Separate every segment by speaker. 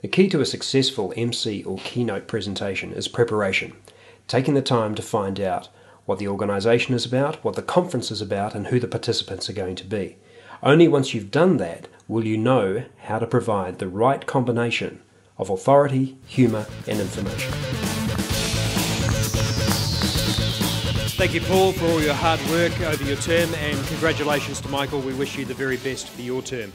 Speaker 1: The key to a successful MC or keynote presentation is preparation, taking the time to find out what the organisation is about, what the conference is about, and who the participants are going to be. Only once you've done that will you know how to provide the right combination of authority, humour and information.
Speaker 2: Thank you, Paul, for all your hard work over your term, and congratulations to Michael. We wish you the very best for your term.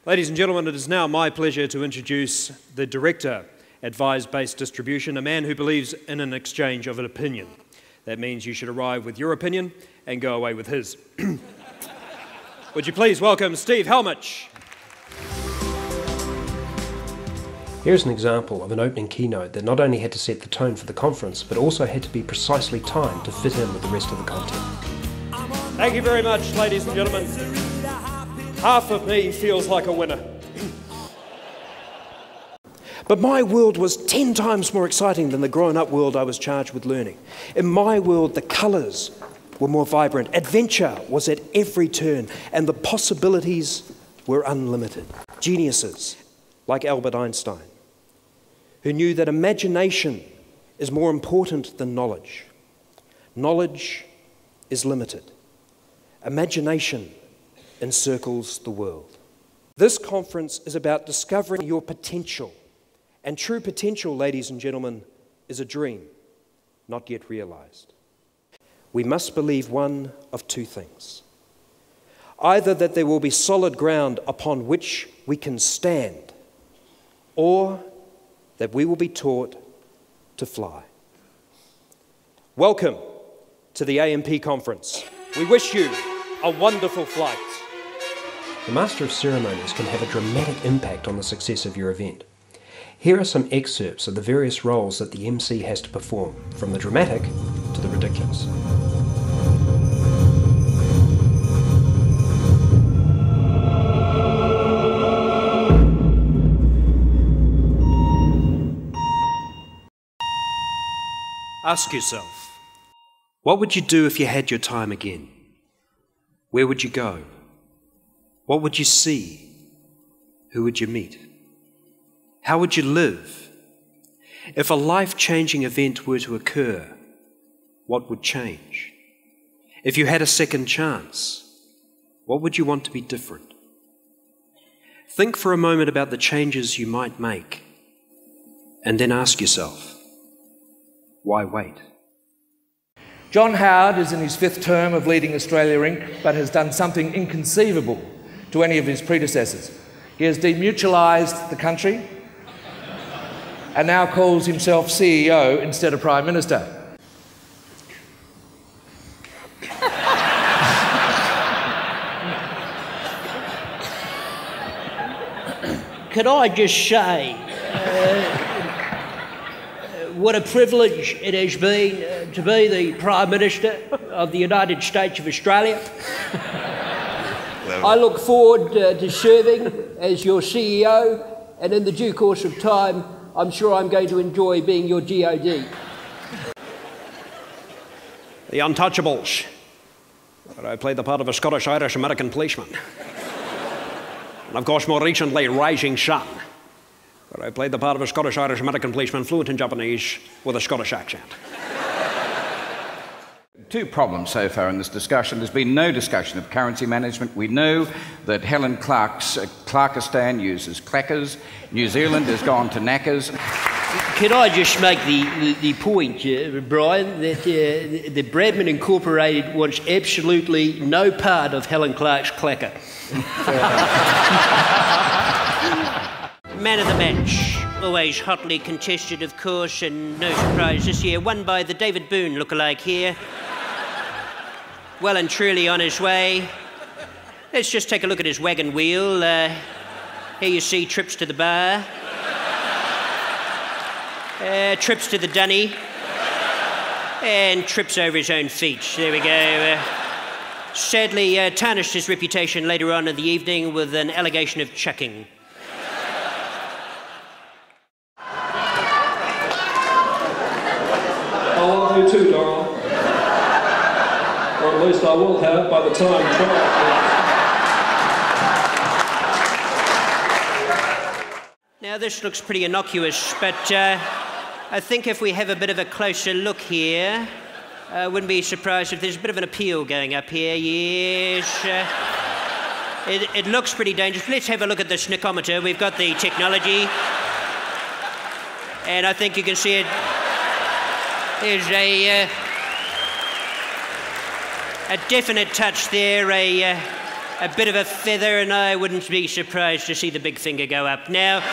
Speaker 2: Ladies and gentlemen, it is now my pleasure to introduce the Director, Advise-Based Distribution, a man who believes in an exchange of an opinion. That means you should arrive with your opinion and go away with his. Would you please welcome Steve Helmich?
Speaker 1: Here's an example of an opening keynote that not only had to set the tone for the conference, but also had to be precisely timed to fit in with the rest of the content.
Speaker 2: Thank you very much, ladies and gentlemen. Half of me feels like a winner. But my world was 10 times more exciting than the grown-up world I was charged with learning. In my world, the colours were more vibrant, adventure was at every turn, and the possibilities were unlimited. Geniuses like Albert Einstein, who knew that imagination is more important than knowledge. Knowledge is limited. Imagination encircles the world. This conference is about discovering your potential. And true potential, ladies and gentlemen, is a dream not yet realised. We must believe one of two things. Either that there will be solid ground upon which we can stand, or that we will be taught to fly. Welcome to the AMP conference. We wish you a wonderful flight.
Speaker 1: The Master of Ceremonies can have a dramatic impact on the success of your event. Here are some excerpts of the various roles that the MC has to perform, from the dramatic to the ridiculous.
Speaker 2: Ask yourself, what would you do if you had your time again? Where would you go? What would you see? Who would you meet? How would you live? If a life-changing event were to occur, what would change? If you had a second chance, what would you want to be different? Think for a moment about the changes you might make, and then ask yourself, why wait?
Speaker 3: John Howard is in his 5th term of leading Australia Inc., but has done something inconceivable to any of his predecessors. He has demutualised the country and now calls himself CEO instead of Prime Minister.
Speaker 4: Could I just say what a privilege it has been to be the Prime Minister of the United States of Australia. I look forward to serving as your CEO, and in the due course of time, I'm sure I'm going to enjoy being your GOD.
Speaker 2: The Untouchables, where I played the part of a Scottish-Irish-American policeman. And of course, more recently, Rising Sun, where I played the part of a Scottish-Irish-American policeman fluent in Japanese with a Scottish accent.
Speaker 5: Two problems so far in this discussion. There's been no discussion of currency management. We know that Helen Clark's Clarkistan uses clackers. New Zealand has gone to knackers.
Speaker 4: Can I just make the point, Brian, that Bradman Incorporated wants absolutely no part of Helen Clark's clacker. Man of the match. Always hotly contested, of course, and no surprise this year. Won by the David Boone lookalike here. Well and truly on his way. Let's just take a look at his wagon wheel. Here you see trips to the bar. Trips to the dunny. And trips over his own feet. There we go. Sadly tarnished his reputation later on in the evening with an allegation of chucking.
Speaker 6: I love you too, darling. Or at least I will have by the time trial.
Speaker 4: Now, this looks pretty innocuous, but I think if we have a bit of a closer look here, I wouldn't be surprised if there's a bit of an appeal going up here. Yes. It looks pretty dangerous. Let's have a look at the snickometer. We've got the technology. And I think you can see it. There's a definite touch there, a bit of a feather, and I wouldn't be surprised to see the big finger go up. Now,